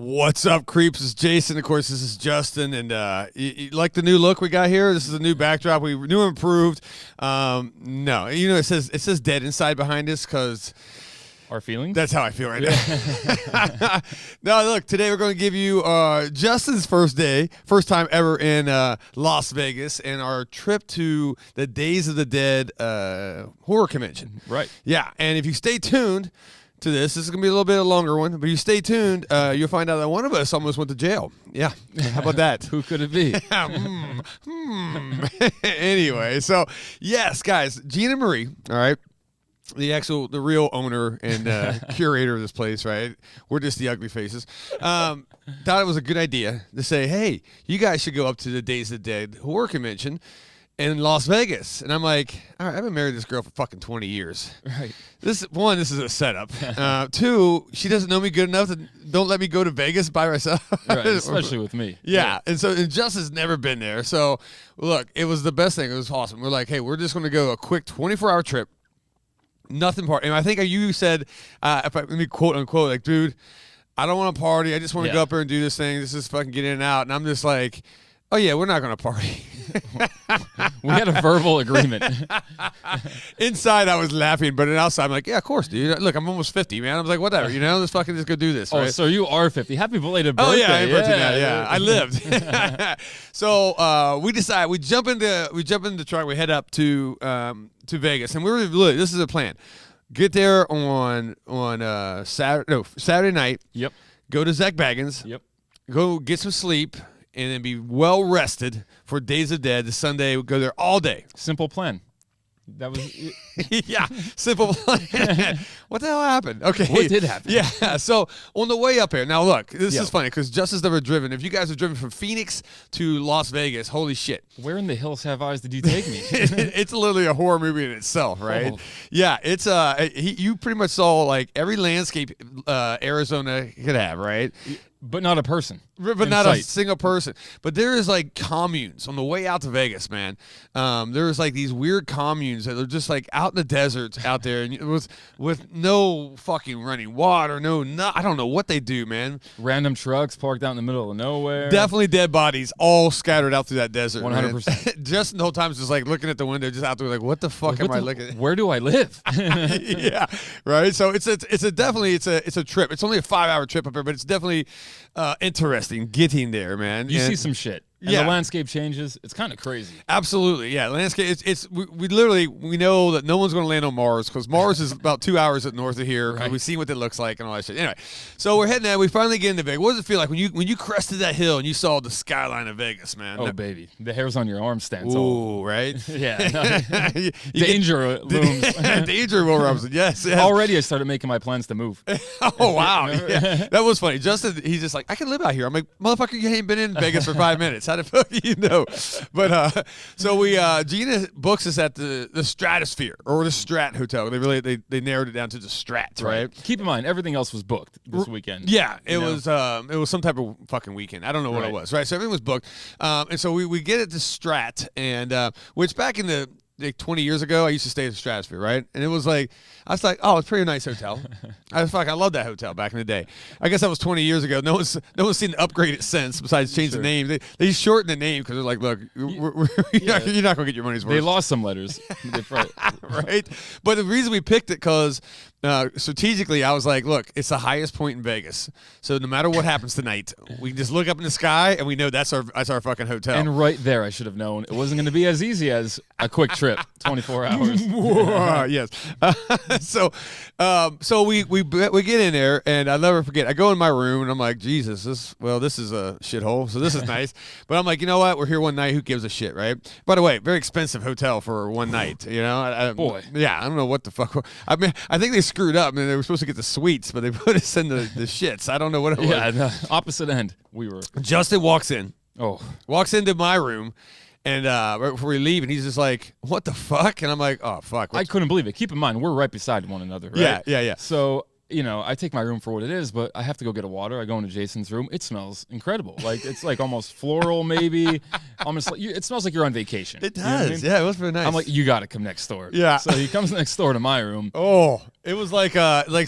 What's up, creeps? It's Jason. Of course, this is Justin. And you like the new look we got here? This is a new backdrop. We new and improved. No, it says dead inside behind us because our feelings. That's how I feel right now. No, look. Today we're going to give you Justin's first time ever in Las Vegas, and our trip to the Days of the Dead horror convention. Right. Yeah, and if you stay tuned to this is going to be a little bit of a longer one, but you stay tuned. You'll find out that one of us almost went to jail. Yeah. How about that? Who could it be? Anyway, so yes, guys, Gina Marie, all right, the real owner and curator of this place, right? We're just the ugly faces. Thought it was a good idea to say, hey, you guys should go up to the Days of the Dead horror convention in Las Vegas. And I'm like, all right, I've been married to this girl for fucking 20 years. Right. This is a setup. Two, she doesn't know me good enough to don't let me go to Vegas by myself. Right, especially with me. Yeah. And Justin's never been there. So look, it was the best thing. It was awesome. We're like, hey, we're just going to go a quick 24-hour trip. Nothing part. And I think you said, let me quote unquote, like, dude, I don't want to party. I just want to go up there and do this thing. This is fucking get in and out. And I'm just like, oh yeah, we're not going to party. We had a verbal agreement. Inside, I was laughing, but outside, I'm like, yeah, of course, dude. Look, I'm almost 50, man. I was like, whatever, let's fucking just go do this. Oh, right? So you are 50. Happy belated birthday. Oh, yeah, I lived. So we decide, we jump in the truck, we head up to Vegas, and this is a plan. Get there on Saturday night. Yep. Go to Zak Bagans. Yep. Go get some sleep. And then be well rested for Days of Dead. The Sunday, we go there all day. Simple plan. That was yeah, simple plan. What the hell happened? Okay, what did happen? Yeah, so on the way up here. Now look, this is funny because Justin's never driven. If you guys have driven from Phoenix to Las Vegas, holy shit! Where in the hills have eyes did you take me? It's literally a horror movie in itself, right? Oh. Yeah, it's you pretty much saw like every landscape Arizona could have, right? But not a person. But not a single person. But there is like communes on the way out to Vegas, man. There's like these weird communes that are just like out in the deserts out there, and with no fucking running water, no, I don't know what they do, man. Random trucks parked out in the middle of nowhere. Definitely dead bodies all scattered out through that desert. 100%. Justin the whole time is just like looking at the window, just out there, like, what the fuck am I looking at? Where do I live? Yeah, right. So it's a trip. It's only a 5-hour trip up here, but it's definitely interesting getting there, man. You see some shit. And the landscape changes. It's kind of crazy. Absolutely, yeah. Landscape. We know that no one's going to land on Mars because Mars is about 2 hours north of here. Right. We've seen what it looks like and all that shit. Anyway, so we're heading there. We finally get into Vegas. What does it feel like when you crested that hill and you saw the skyline of Vegas, man? Oh, baby, the hairs on your arm stand. Ooh, right? Yeah. Danger looms. Danger, Will Robinson. Yes. Already, I started making my plans to move. Oh wow, yeah. That was funny. Justin, he's just like, I can live out here. I'm like, motherfucker, you ain't been in Vegas for 5 minutes. How the fuck you know? But so we Gina books us at the Stratosphere or the Strat Hotel. They narrowed it down to the Strat, right? Keep in mind everything else was booked this weekend. Yeah, it was some type of fucking weekend. I don't know what it was, right? So everything was booked, and so we get it to Strat, and which back in the 20 years ago, I used to stay at the Stratosphere, right? And it was like, I was like, oh, it's a pretty nice hotel. I love that hotel back in the day. I guess that was 20 years ago. No one's seen to upgrade it since, besides change the name. They shortened the name because they're like, look, you're not going to get your money's worth. They lost some letters. Right? But the reason we picked it because strategically, I was like, look, it's the highest point in Vegas. So no matter what happens tonight, we can just look up in the sky and we know that's our fucking hotel. And right there, I should have known it wasn't going to be as easy as a quick trip, 24 hours. Yes. So we get in there, and I'll never forget. I go in my room, and I'm like, Jesus, this is a shithole. So this is nice. But I'm like, you know what? We're here one night. Who gives a shit, right? By the way, very expensive hotel for one night. Boy. Yeah, I don't know what the fuck. I mean, I think they screwed up. I mean, they were supposed to get the suites, but they put us in the shits. I don't know what it was. Yeah, the opposite end. We were. Justin walks in. Walks into my room. And right before we leave, and he's just like, what the fuck? And I'm like, oh, fuck. I couldn't believe it. Keep in mind, we're right beside one another, right? Yeah. So, I take my room for what it is, but I have to go get a water. I go into Jason's room. It smells incredible. Like, it's like almost floral, maybe. Almost like it smells like you're on vacation. It does. You know what I mean? Yeah, it was very nice. I'm like, you got to come next door. Yeah. So he comes next door to my room. Oh. It was like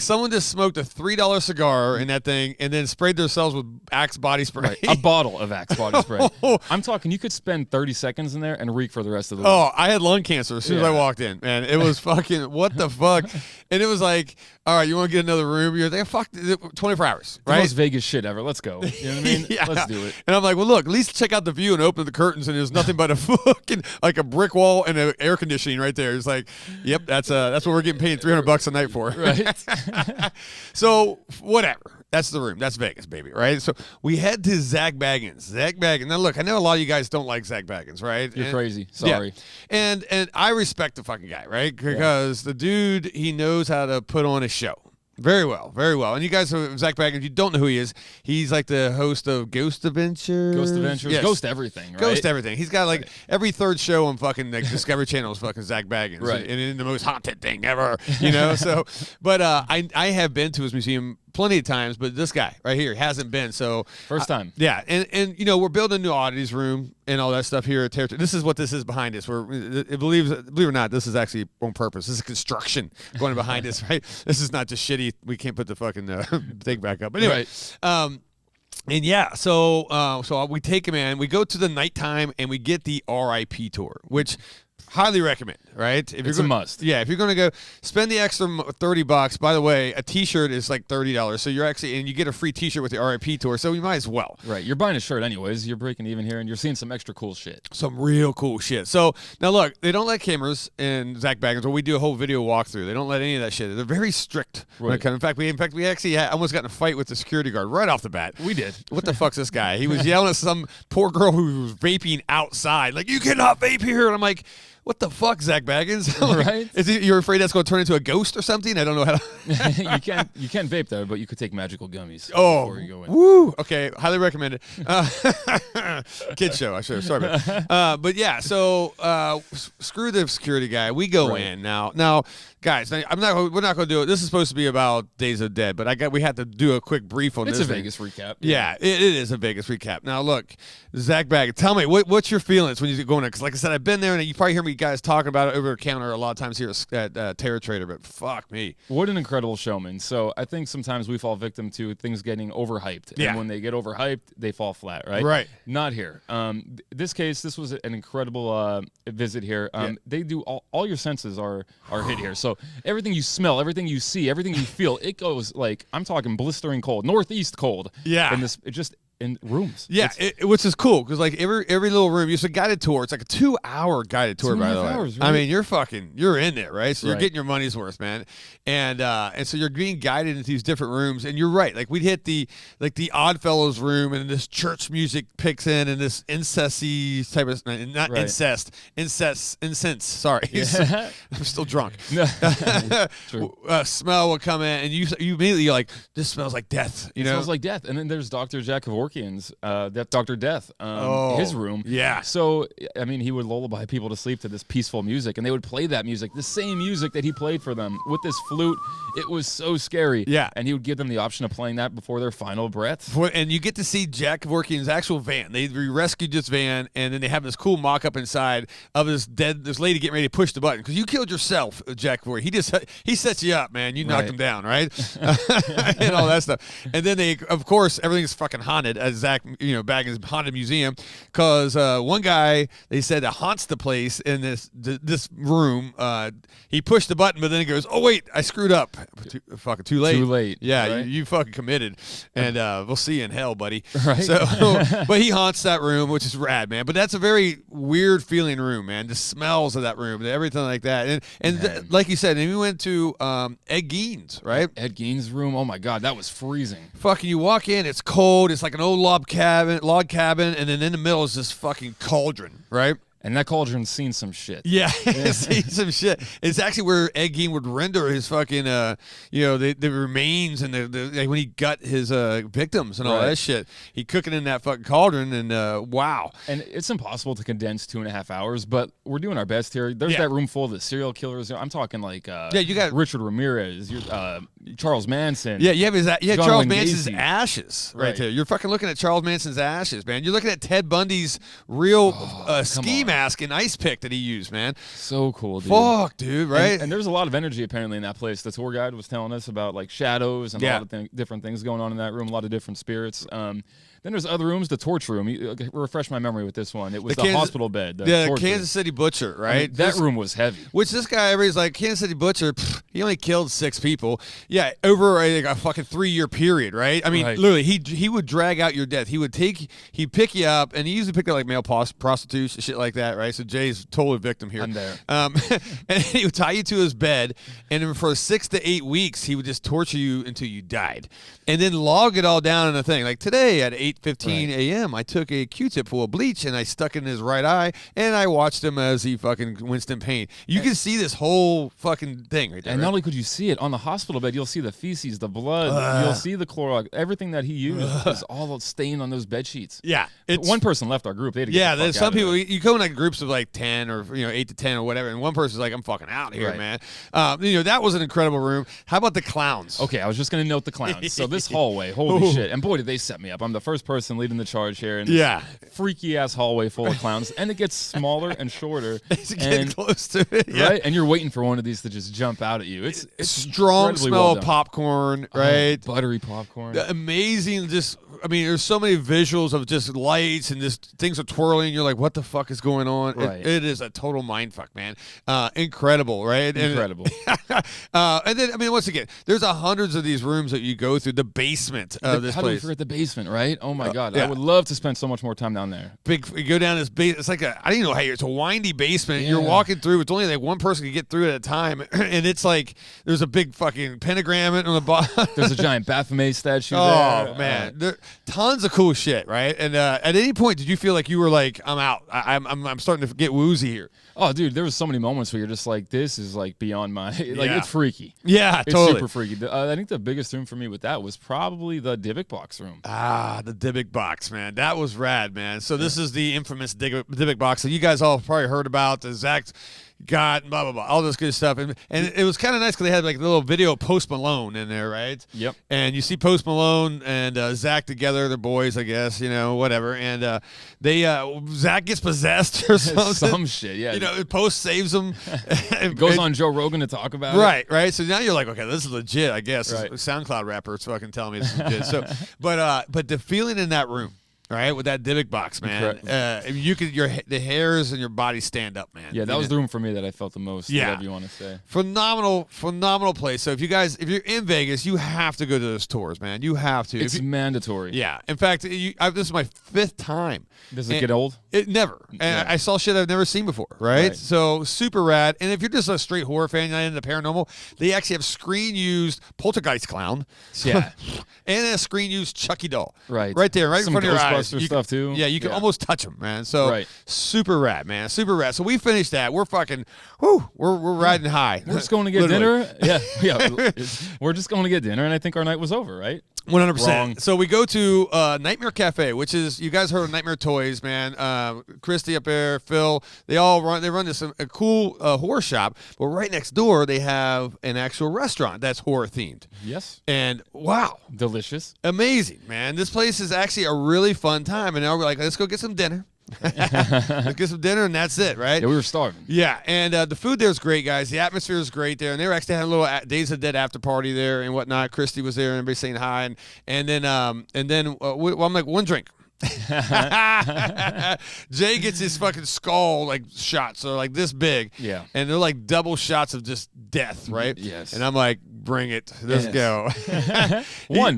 someone just smoked a $3 cigar in that thing and then sprayed themselves with Axe body spray. Right. A bottle of Axe body spray. I'm talking, you could spend 30 seconds in there and reek for the rest of the week. Oh, I had lung cancer as soon as I walked in, man. It was fucking, what the fuck? And it was like, all right, you want to get another room? You're like, fuck, 24 hours, right? The most Vegas shit ever. Let's go. You know what I mean? Yeah. Let's do it. And I'm like, well, look, at least check out the view and open the curtains, and there's nothing but a fucking, like a brick wall and an air conditioning right there. It's like, yep, that's what we're getting paid $300 a night for. Right. So, whatever. That's the room. That's Vegas, baby, right? So we head to Zak Bagans. Zak Bagans. Now, look, I know a lot of you guys don't like Zak Bagans, right? You're crazy. Sorry. Yeah. And I respect the fucking guy, right? Because the dude, he knows how to put on a show. Very well, very well. And you guys, Zak Bagans, if you don't know who he is, he's like the host of Ghost Adventures. Ghost Adventures. Yes. Ghost everything, right? Ghost everything. He's got like every third show on fucking like Discovery Channel is fucking Zak Bagans. Right. And in the most haunted thing ever, you know? So, but I have been to his museum plenty of times, but this guy right here hasn't been. So First time. Yeah. And you know, we're building a new oddities room and all that stuff here at Territory. This is what this is behind us. Believe it or not, this is actually on purpose. This is construction going behind us, right? This is not just shitty. We can't put the fucking thing back up. But anyway, Right. and yeah, so we take him in. We go to the nighttime and we get the RIP tour, which highly recommend, right? If It's you're a must. Yeah, if you're going to go spend the extra $30. By the way, a T-shirt is like $30, so you're actually and you get a free T-shirt with the RIP tour, so you might as well. Right. You're buying a shirt anyways. You're breaking even here, and you're seeing some extra cool shit. Some real cool shit. So now look, they don't let cameras in Zak Bagans, or we do a whole video walkthrough. They don't let any of that shit. They're very strict. Right. In fact, we actually almost got in a fight with the security guard right off the bat. We did. What the fuck's this guy? He was yelling at some poor girl who was vaping outside, like, you cannot vape here. And I'm like, what the fuck, Zak Bagans? Right? You're afraid that's going to turn into a ghost or something? I don't know how to. you can't vape there, but you could take magical gummies Oh, before you go in. woo! Okay, highly recommend it. Kid show, I should. Sorry, about but yeah. So screw the security guy. We go in now. Now, guys, we're not going to do it. This is supposed to be about Days of Dead, but we had to do a quick brief on It's this. a Vegas recap. Yeah, it is a Vegas recap. Now, look, Zak Bagans, tell me what's your feelings when you go in there? Because, like I said, I've been there, and you probably hear me guys talking about it over the counter a lot of times here at Terror Trader. But fuck me, What an incredible showman. So I think sometimes we fall victim to things getting overhyped. Yeah. And when they get overhyped, they fall flat, right? Right. Not here. This was an incredible visit here. They do all your senses are hit here. So everything you smell, everything you see, everything you feel, it goes like, I'm talking blistering cold, northeast cold. Yeah. And it just in rooms. Yeah, which is cool because like every little room, it's a guided tour. It's like a 2-hour guided tour, by the way. 2.5 hours, right? I mean, you're in there, right? So you're Right. getting your money's worth, man. And so you're being guided into these different rooms, and you're right. Like we'd hit the Oddfellows room, and this church music picks in, and this incesty type of not Right. incense. Sorry, Yeah. I'm still drunk. True. Smell will come in, and you immediately you're like, this smells like death. You It know, smells like death. And then there's Dr. Jack Kevorkian's, Dr. Death, his room. yeah. So, I mean, he would lullaby people to sleep to this peaceful music, and they would play that music, the same music that he played for them with this flute. It was so scary. Yeah. And he would give them the option of playing that before their final breath. And you get to see Jack Kevorkian's actual van. They rescued this van, and then they have this cool mock-up inside of this lady getting ready to push the button. Because you killed yourself, Jack Kevorkian. He sets you up, man. You knocked Right. him down, right? And all that stuff. And then of course, everything's fucking haunted at Zak, Bagans' haunted museum. Because one guy, they said, that haunts the place in this room. He pushed the button, but then he goes, "Oh wait, I screwed up. Too late. Too late, Yeah, right? you fucking committed, and we'll see you in hell, buddy." Right. So, but he haunts that room, which is rad, man. But that's a very weird feeling room, man. The smells of that room, and everything like that, and like you said, and we went to Ed Gein's, right? Ed Gein's room, oh my God, that was freezing. Fucking, you walk in, it's cold. It's like an old log cabin, and then in the middle is this fucking cauldron, right? And that cauldron's seen some shit. Yeah, see some shit. It's actually where Ed Gein would render his fucking, the remains and like when he gut his victims and all Right. that shit. He cook it in that fucking cauldron, and wow. And it's impossible to condense 2.5 hours, but we're doing our best here. There's Yeah. that room full of the serial killers. I'm talking like You got Richard Ramirez, Charles Manson. Yeah, you have John Charles Wayne Manson's Gacy. ashes right Right. there. You're fucking looking at Charles Manson's ashes, man. You're looking at Ted Bundy's real ski on. mask and ice pick that he used, man. So cool, dude. Fuck, dude, right? And there's a lot of energy apparently in that place. The tour guide was telling us about like shadows and a lot of different things going on in that room. A lot of different spirits. Then there's other rooms. The torch room. Refresh my memory with this one. It was the hospital bed. The torch Kansas room. City Butcher, right? I mean, that room was heavy. Which this guy, everybody's like, Kansas City Butcher, he only killed 6 people. Yeah, over a fucking 3-year period, right? I mean, literally, he would drag out your death. He'd pick you up, and he usually picked up like male prostitutes, shit like that, right? So Jay's totally victim here. I'm there. And he would tie you to his bed, and then for 6 to 8 weeks, he would just torture you until you died. And then log it all down in a thing. Like today at 8:15 a.m., I took a Q-tip full of bleach, and I stuck it in his right eye, and I watched him as he fucking winced in pain. You can see this whole fucking thing right there. And right? not only could you see it on the hospital bed, you'll see the feces, the blood, you'll see the Clorox, everything that he used is all stained on those bed sheets. Yeah, one person left our group. They had to get the fuck there's some out of people. it. You go in like groups of like 10 or 8 to 10 or whatever, and one person's like, "I'm fucking out of here, Right. man." That was an incredible room. How about the clowns? Okay, I was just gonna note the clowns. So this hallway, holy shit! And boy, did they set me up. I'm the first person leading the charge here, and freaky ass hallway full of clowns, and it gets smaller and shorter. It's getting close to it, right? And you're waiting for one of these to just jump out at you. It's strong incredibly smell well of done. popcorn, right? Buttery popcorn. Amazing. There's so many visuals of just lights and just things are twirling. You're like, what the fuck is going on? Right. It is a total mindfuck, man. Incredible, right? Incredible. And then, I mean, once again, there's hundreds of these rooms that you go through. The basement of this How do we place. forget the basement, right? Oh my God. yeah. I would love to spend so much more time down there. You go down this basement. It's like I didn't know how it's a windy basement. Yeah. You're walking through. It's only like one person can get through at a time, and it's like there's a big fucking pentagram on the bottom. There's a giant Baphomet statue Oh there. man, there tons of cool shit, right? And at any point, did you feel like you were like, I'm out? I'm starting to get woozy here. Oh, dude, there was so many moments where you're just like, this is like beyond my it's freaky. Yeah, It's totally. super freaky. I think the biggest room for me with that was probably the Dybbuk box room. Ah, the Dybbuk box, man. That was rad, man. So this is the infamous Dybbuk box that you guys all probably heard about. The Zak got blah, blah, blah, all this good stuff. And it was kind of nice because they had like a little video of Post Malone in there, right? Yep. And you see Post Malone and Zak together. They're boys, I guess, whatever. And Zak gets possessed or something. Some shit, yeah. Post saves him. Goes on Joe Rogan to talk about it. Right. So now you're like, okay, this is legit, I guess. Right. SoundCloud rapper is fucking telling me it's legit. So, but the feeling in that room, right, with that Dybbuk box, man, the hairs and your body stand up, man. Yeah, that was the room for me that I felt the most. Yeah. Whatever you want to say. Phenomenal place. So if you're in Vegas, you have to go to those tours, man. You have to. It's mandatory. Yeah. In fact, this is my 5th time. Does it get old? It never. And Yeah. I saw shit I've never seen before, right? So super rad. And if you're just a straight horror fan, you're not into paranormal, they actually have screen-used poltergeist clown. Yeah. And a screen-used Chucky doll. Right. Right there, right Some in front of your eyes. Ghostbuster stuff, too. Yeah, you can almost touch them, man. So super rad, man. Super rad. So we finished that. We're fucking, we're riding high. We're just going to get dinner. Yeah. We're just going to get dinner, and I think our night was over, right? 100%. Wrong. So we go to Nightmare Cafe, which is, you guys heard of Nightmare Toys, man. Christy up there, Phil, they run this a cool horror shop, but right next door they have an actual restaurant that's horror themed. Yes. And wow, Delicious. amazing, man. This place is actually a really fun time. And now we're like, let's go get some dinner. Let's get some dinner, and that's it, right? Yeah, we were starving. Yeah, and the food there is great, guys. The atmosphere is great there, and they were actually having a little Days of the Dead after party there and whatnot. Christy was there, and everybody saying hi, and then I'm like, one drink. Jay gets his fucking skull like shots, so like this big, Yeah. and they're like double shots of just death, right? Yes. And I'm like, bring it, let's go.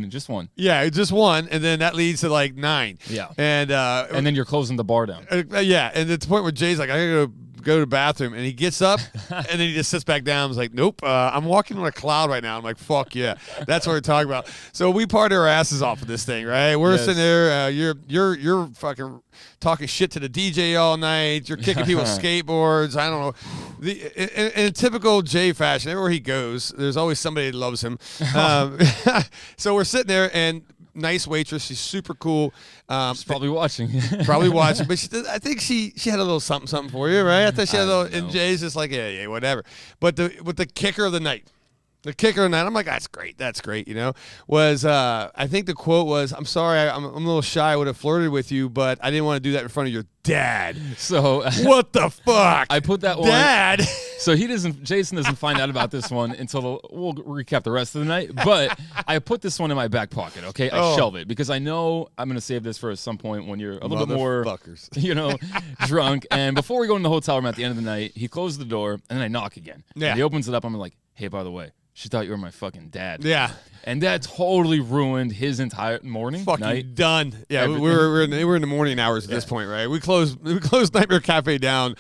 Just one. Yeah, just one, and then that leads to like 9. Yeah. And And then you're closing the bar down. yeah, and at the point where Jay's like, I gotta go to the bathroom, and he gets up, and then he just sits back down. He's like, nope, I'm walking on a cloud right now. I'm like, fuck yeah, that's what we're talking about. So we party our asses off of this thing, right? We're sitting there, you're fucking talking shit to the DJ all night. You're kicking people with skateboards. I don't know. In typical Jay fashion, everywhere he goes, there's always somebody that loves him. So we're sitting there, and nice waitress. She's super cool. She's probably watching. Probably watching, but I think she had a little something for you, right? I thought she had a little. And know. Jay's just like, yeah, whatever. But with the kicker of the night, The kicker on that, I'm like, that's great, you know, was I think the quote was, I'm sorry, I'm a little shy, I would have flirted with you, but I didn't want to do that in front of your dad. So what the fuck? I put that one. Dad. So Jason doesn't find out about this one until we'll recap the rest of the night. But I put this one in my back pocket, okay? I shelve it because I know I'm going to save this for some point when you're a little bit more, drunk. And before we go in the hotel room at the end of the night, he closed the door, and then I knock again. Yeah. And he opens it up. I'm like, hey, by the way, she thought you were my fucking dad. Yeah. And that totally ruined his entire morning. Fucking night. done. Yeah, we're in the morning hours at this point, right? We closed Nightmare Cafe down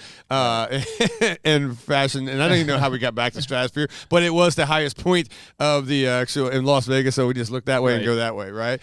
in fashion, and I don't even know how we got back to Stratosphere, but it was the highest point of the actual in Las Vegas, so we just look that way and go that way, right?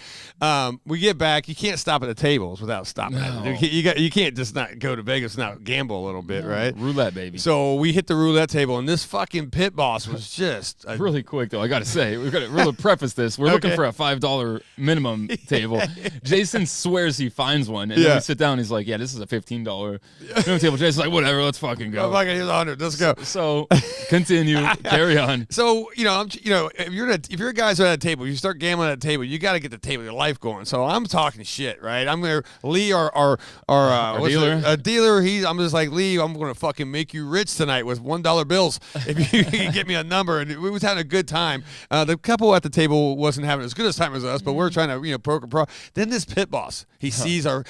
We get back. You can't stop at the tables without stopping. No. You can't just not go to Vegas and not gamble a little bit, right? Roulette, baby. So we hit the roulette table, and this fucking pit boss was just really quick though. I got to say, we've got to really preface this. We're looking for a $5 minimum table. Jason swears he finds one, and then we sit down. And he's like, "Yeah, this is a $15 minimum table." Jason's like, "Whatever, let's fucking go." Oh, fucking, here's 100. Let's go. So continue, carry on. So if you're a guys at a table, you start gambling at a table, you got to get the table, your life going. So I'm talking shit, right? I'm there. Lee, our dealer, a dealer. I'm just like, Lee, I'm gonna fucking make you rich tonight with $1 bills if you can get me a number. And we was having a good time. The couple at the table wasn't having as good a time as us, but we're trying to poker pro. Then this pit boss, he sees our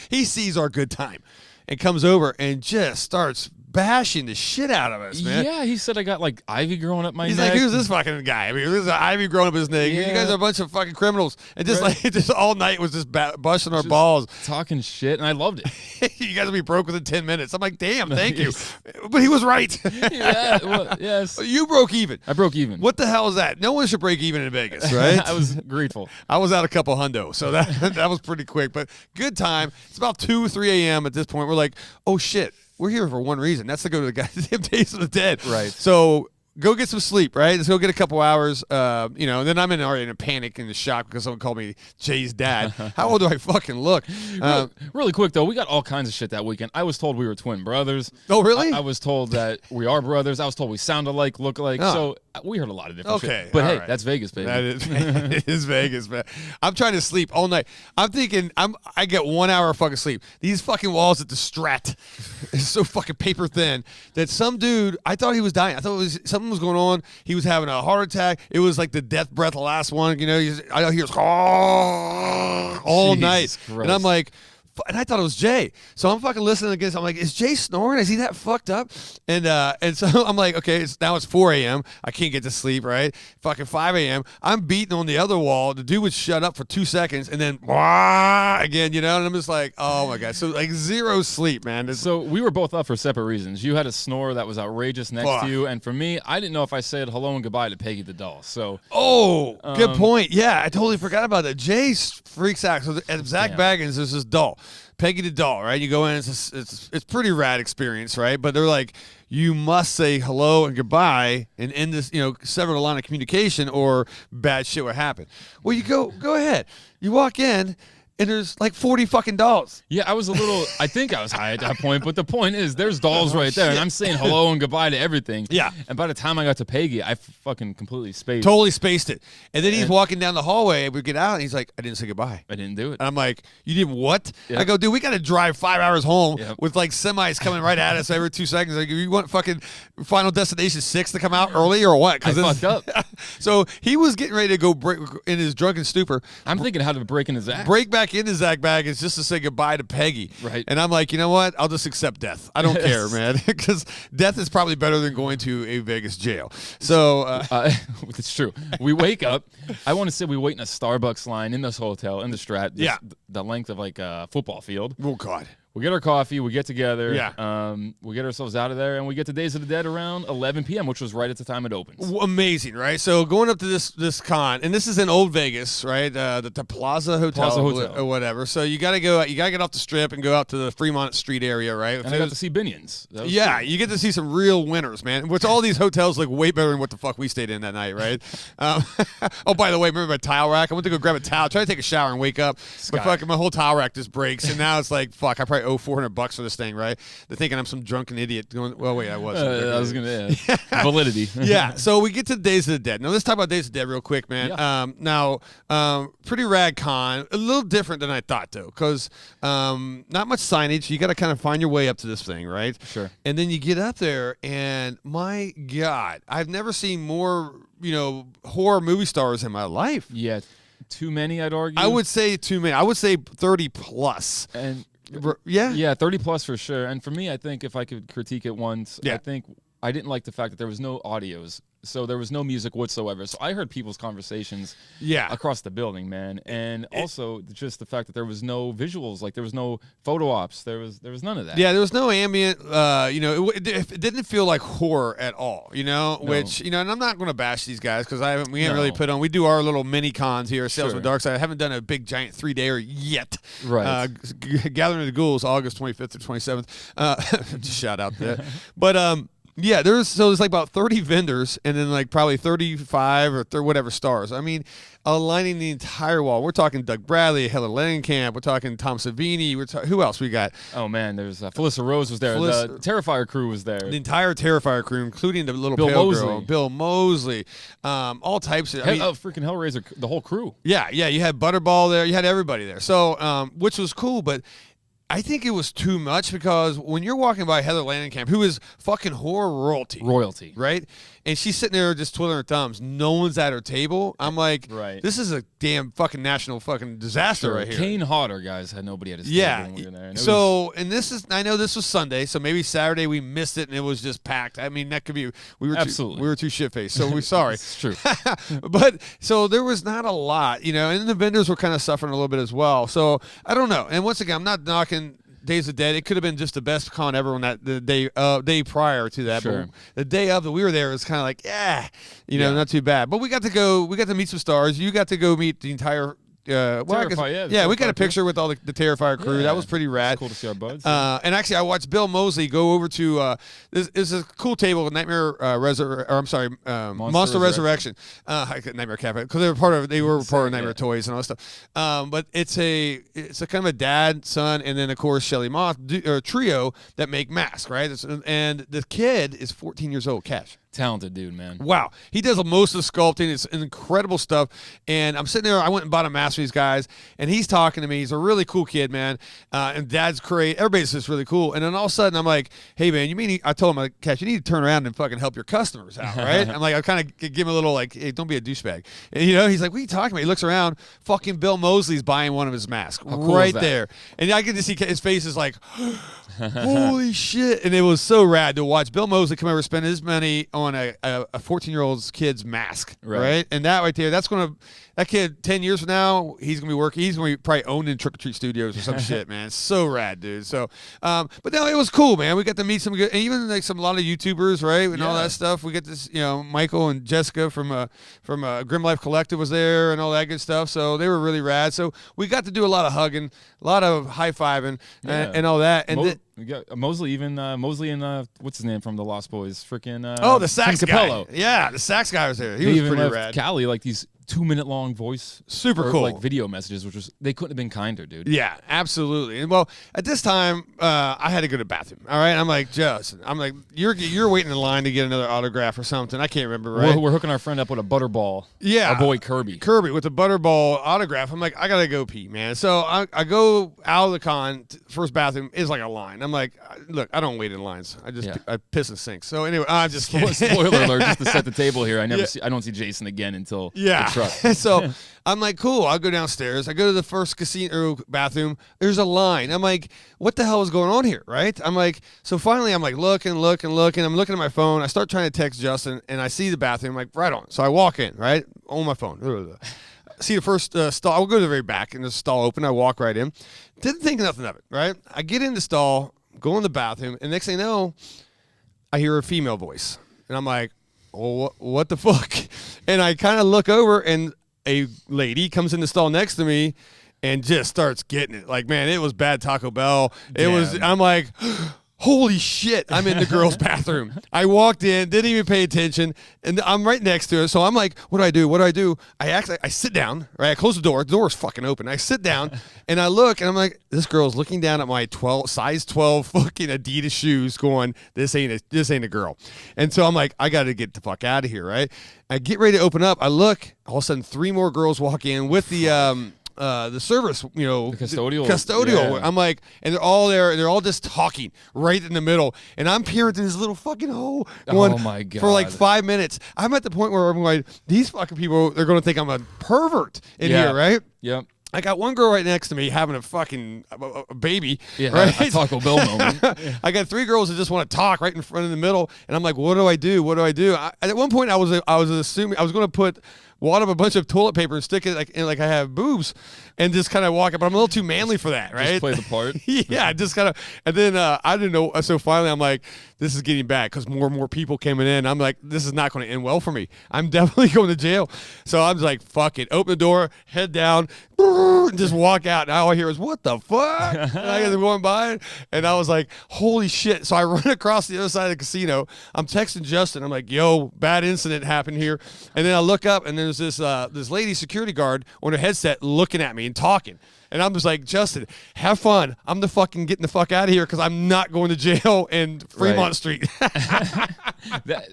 good time, and comes over and just starts bashing the shit out of us, man. Yeah, he said I got like ivy growing up my He's neck. like, who's this fucking guy? I mean, there's an ivy growing up his neck. Yeah. You guys are a bunch of fucking criminals. And just all night was just busting our Just balls. Talking shit, and I loved it. You guys will be broke within 10 minutes. I'm like, damn, thank you. But he was right. Yeah, well, yes. You broke even. I broke even. What the hell is that? No one should break even in Vegas, right? I was grateful. I was out a couple hundo, so that was pretty quick. But good time. It's about 2, 3 a.m. at this point. We're like, oh, shit. We're here for one reason. That's to go to the goddamn Days of the Dead. Right. So go get some sleep, right? Let's go get a couple hours. And then I'm already in a panic and a shock because someone called me Jay's dad. How old do I fucking look? Really quick, though, we got all kinds of shit that weekend. I was told we were twin brothers. Oh, really? I was told that we are brothers. I was told we sound alike, look alike. Oh. So we heard a lot of different shit. all But hey, right. that's Vegas, baby. That is, it is Vegas, man. I'm trying to sleep all night. I'm thinking I get 1 hour of fucking sleep. These fucking walls at the Strat is so fucking paper thin that some dude, I thought he was dying. I thought something was going on. He was having a heart attack. It was like the death breath, the last one. I hear all night. Christ. And I'm like, and I thought it was Jay. So I'm fucking listening again. I'm like, is Jay snoring? Is he that fucked up? And so I'm like, okay, now it's 4 a.m. I can't get to sleep, right? Fucking 5 a.m. I'm beating on the other wall. The dude would shut up for 2 seconds and then again, and I'm just like, oh my God. So like zero sleep, man. So we were both up for separate reasons. You had a snore that was outrageous next to you. And for me, I didn't know if I said hello and goodbye to Peggy the doll. So good point. Yeah, I totally forgot about that. Jay freaks out. So at Zak Bagans, there's this doll. Peggy the doll, right? You go in, it's pretty rad experience, right? But they're like, you must say hello and goodbye and end this, sever the line of communication or bad shit will happen. Well, you go ahead. You walk in and there's like 40 fucking dolls. Yeah, I think I was high at that point, but the point is there's dolls right there, and I'm saying hello and goodbye to everything. Yeah. And by the time I got to Peggy, I fucking completely spaced. Totally spaced it. And then he's walking down the hallway, and we get out, and he's like, I didn't say goodbye. I didn't do it. And I'm like, you did what? Yep. I go, dude, we got to drive 5 hours home Yep. with like semis coming right at us every 2 seconds. Like, you want fucking Final Destination 6 to come out early or what? I fucked up. So he was getting ready to go break in his drunken stupor. I'm thinking how to break into Zach. Break back into Zak Bagans just to say goodbye to Peggy. Right. And I'm like, you know what? I'll just accept death. I don't care, man, because death is probably better than going to a Vegas jail. So it's true. We wake up. I want to say we wait in a Starbucks line in this hotel in the Strat. The length of like a football field. oh God. We get our coffee, we get together, Yeah. We get ourselves out of there, and we get to Days of the Dead around 11 p.m., which was right at the time it opens. Amazing, right? So going up to this con, and this is in Old Vegas, right? The Plaza Hotel, or whatever. So you gotta get off the Strip and go out to the Fremont Street area, right? And I got to see Binions. Yeah, you get to see some real winners, man. Which all these hotels look way better than what the fuck we stayed in that night, right? Oh, by the way, remember my towel rack? I went to go grab a towel, try to take a shower and wake up, but fucking my whole towel rack just breaks, and now it's like, fuck, I probably owe $400 for this thing, right? They're thinking I'm some drunken idiot going, well, wait, I was. I was going to validity. Yeah, so we get to Days of the Dead. Now, let's talk about Days of the Dead real quick, man. Yeah. Pretty rad con. A little different than I thought, though, because not much signage. You got to kind of find your way up to this thing, right? Sure. And then you get up there, and my God, I've never seen more, horror movie stars in my life. Yeah. Too many, I'd argue. I would say too many. I would say 30 plus. And yeah, 30 plus for sure. And for me, I think if I could critique it once, I think I didn't like the fact that there was no audios. So there was no music whatsoever. So I heard people's conversations across the building, man. And also just the fact that there was no visuals, like there was no photo ops. There was none of that. Yeah, there was no ambient, it didn't feel like horror at all, which, and I'm not going to bash these guys because we haven't really put on, we do our little mini cons here, Sales with Dark Side. I haven't done a big giant 3-dayer yet. Right. Gathering of the Ghouls, August 25th to 27th. Just shout out to that. But, yeah, there's like about 30 vendors and then like probably 35 or whatever stars. I mean, aligning the entire wall. We're talking Doug Bradley, Heather Langenkamp. We're talking Tom Savini. Who else we got? Oh, man, there's Felissa Rose was there. The Terrifier crew was there. The entire Terrifier crew, including the little Bill pale Moseley. girl. Bill Moseley. All types of... freaking Hellraiser, the whole crew. Yeah, you had Butterball there. You had everybody there. So, which was cool, but... I think it was too much because when you're walking by Heather Langenkamp, who is fucking horror royalty, right? And she's sitting there just twiddling her thumbs. No one's at her table. I'm like, this is a damn fucking national fucking disaster right here. Kane Hodder, guys, had nobody at his table when we were there. And I know this was Sunday, so maybe Saturday we missed it and it was just packed. I mean, that could be, we were too shit-faced, so we're sorry. It's true. But, so there was not a lot, and the vendors were kind of suffering a little bit as well. So, I don't know. And once again, I'm not knocking Days of Dead. It could have been just the best con ever on the day prior to that. Sure. But the day of that we were there, it was kind of like, not too bad. But we got to meet some stars. You got to go meet the entire. We got a picture with all the Terrifier crew. Yeah. That was pretty rad. It's cool to see our buds. And actually, I watched Bill Moseley go over to this is a cool table, Monster Resurrection. Nightmare Cafe, because they were part of Nightmare Toys and all that stuff. But it's a kind of a dad, son, and then of course Shelly Moth trio that make masks, right? And the kid is 14 years old, Cash. Talented dude, man. Wow. He does most of the sculpting. It's incredible stuff. And I'm sitting there. I went and bought a mask for these guys, and he's talking to me. He's a really cool kid, man. And Dad's great. Everybody's just really cool. And then all of a sudden, I'm like, hey, man, I told him, like, Cash, you need to turn around and fucking help your customers out, right? I'm like, I kind of give him a little, like, hey, don't be a douchebag. And, he's like, what are you talking about? He looks around. Fucking Bill Moseley's buying one of his masks right there. And I get to see his face is like, holy shit. And it was so rad to watch Bill Moseley come over and spend his money on a 14-year-old kid's mask, right? And that right there, that kid 10 years from now, he's gonna be working. He's gonna be probably owning Trick or Treat Studios or some shit, man. It's so rad, dude. So, but no, it was cool, man. We got to meet some good, and even like a lot of YouTubers, right, and all that stuff. We get this, Michael and Jessica from Grim Life Collective was there and all that good stuff. So they were really rad. So we got to do a lot of hugging, a lot of high fiving, and all that. And we got Moseley, Moseley and what's his name from the Lost Boys? Freaking the sax guy. Yeah, the sax guy was there. He was even pretty rad. Callie, like these 2-minute long voice, super cool, like video messages, which was they couldn't have been kinder, dude. Yeah, absolutely. And well, at this time, I had to go to the bathroom. All right, I'm like, Justin, you're waiting in line to get another autograph or something. I can't remember. Right, we're hooking our friend up with a Butterball. Yeah, our boy Kirby with a Butterball autograph. I'm like, I gotta go pee, man. So I go out of the con. First bathroom is like a line. I'm like, look, I don't wait in lines. I piss and sink. So anyway, I'm just kidding. Spoiler alert, just to set the table here. I don't see Jason again until the truck. So I'm like, cool, I'll go downstairs. I go to the first casino bathroom. There's a line. I'm like, what the hell is going on here, right? I'm like, so finally I'm like looking. I'm looking at my phone. I start trying to text Justin, and I see the bathroom. I'm like, right on. So I walk in, right, on my phone. See the first stall. I'll go to the very back, and the stall open. I walk right in. Didn't think nothing of it, right? I get in the stall, go in the bathroom, and next thing you know, I hear a female voice. And I'm like, well, what the fuck? And I kind of look over, and a lady comes in the stall next to me and just starts getting it. Like, man, it was bad Taco Bell. I'm like, holy shit, I'm in the girls' bathroom. I walked in, didn't even pay attention, and I'm right next to it. So I'm like, what do I do? What do I do? I sit down, right? I close the door. The door's fucking open. I sit down, and I look, and I'm like, this girl's looking down at my size 12 fucking Adidas shoes going, this ain't a girl. And so I'm like, I got to get the fuck out of here, right? I get ready to open up. I look, all of a sudden 3 more girls walk in with the service, The custodial. custodial. Yeah. I'm like, and they're all there, and they're all just talking right in the middle, and I'm peering through this little fucking hole Oh my God. for like 5 minutes. I'm at the point where I'm like, these fucking people, they're going to think I'm a pervert in here, right? Yep. I got one girl right next to me having a fucking a baby, Yeah, right? a Taco Bell moment. I got 3 girls that just want to talk right in front of the middle, and I'm like, what do I do? What do I do? At one point, I was assuming I was going to put wad up a bunch of toilet paper and stick it like I have boobs, and just kind of walk up. But I'm a little too manly for that, right? Just play the part. Yeah, just kind of. And then I didn't know. So finally, I'm like, this is getting bad because more and more people coming in. I'm like, this is not going to end well for me. I'm definitely going to jail. So I'm just like, fuck it. Open the door, head down, and just walk out. And all I hear is, what the fuck? And I get going by, and I was like, holy shit. So I run across the other side of the casino. I'm texting Justin. I'm like, yo, bad incident happened here. And then I look up, and there's this lady security guard on her headset looking at me and talking. And I'm just like, Justin, have fun. I'm getting the fuck out of here because I'm not going to jail in Fremont Street.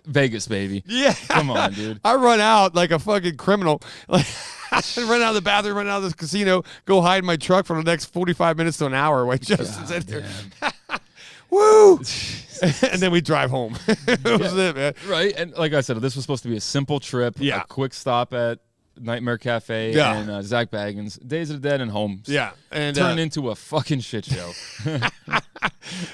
Vegas, baby. Yeah. Come on, dude. I run out like a fucking criminal. Like, I run out of the bathroom, run out of the casino, go hide in my truck for the next 45 minutes to an hour while Justin's in there. Woo! And then we drive home. That was it, man. Right. And like I said, this was supposed to be a simple trip. Yeah. A quick stop at Nightmare Cafe and Zak Bagans. Days of the Dead and home. Yeah. And turned into a fucking shit show.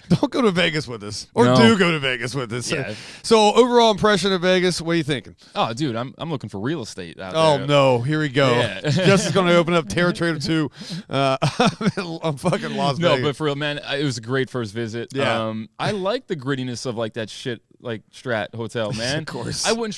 Don't go to Vegas with us. Or No. do go to Vegas with us. Yeah. So overall impression of Vegas, what are you thinking? Oh, dude, I'm looking for real estate out Oh, there. no. Here we go. Yeah. Justin's going to open up Terror Trader 2 on fucking Las Vegas. No, but for real, man, it was a great first visit. Yeah. I like the grittiness of like that shit, like Strat Hotel, man. Of course. I wouldn't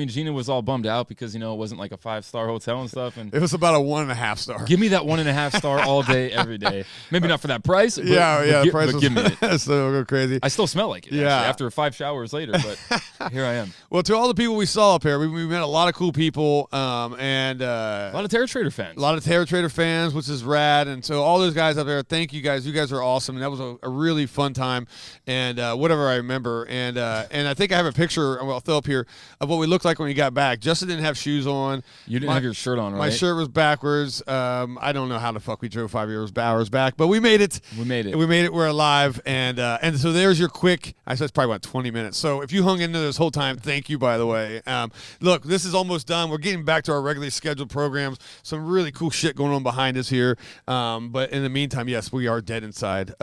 Gina was all bummed out because it wasn't like a 5-star hotel and stuff. And It was about a 1.5 star. give me that 1.5 star all day, every day. Maybe not for that price. But, The price but was give me it. so go crazy. I still smell like it. Yeah. Actually, after 5 showers later, but here I am. Well, to all the people we saw up here, we met a lot of cool people, and A lot of Terror Trader fans. a lot of Terror Trader fans, which is rad. And so all those guys up there, thank you guys. You guys are awesome. And that was a really fun time. And whatever I remember. And I think I have a picture, I'll throw up here, of what we looked like when we got back. Justin didn't have shoes on. You didn't have your shirt on, right? My shirt was backwards. I don't know how the fuck we drove 5 hours back, but we made it. We made it. We made it. We're alive. And so there's your quick, I said it's probably about 20 minutes. So if you hung in there this whole time, thank you, by the way. Look, this is almost done. We're getting back to our regularly scheduled programs. Some really cool shit going on behind us here. But in the meantime, yes, we are dead inside.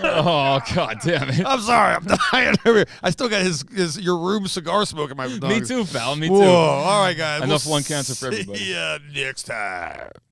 Oh, God damn it. I'm sorry. I'm dying over here. I still got your room cigar smoke in my Me too, pal. Me too. Whoa. All right, guys. Enough lung cancer for See everybody. ya next time.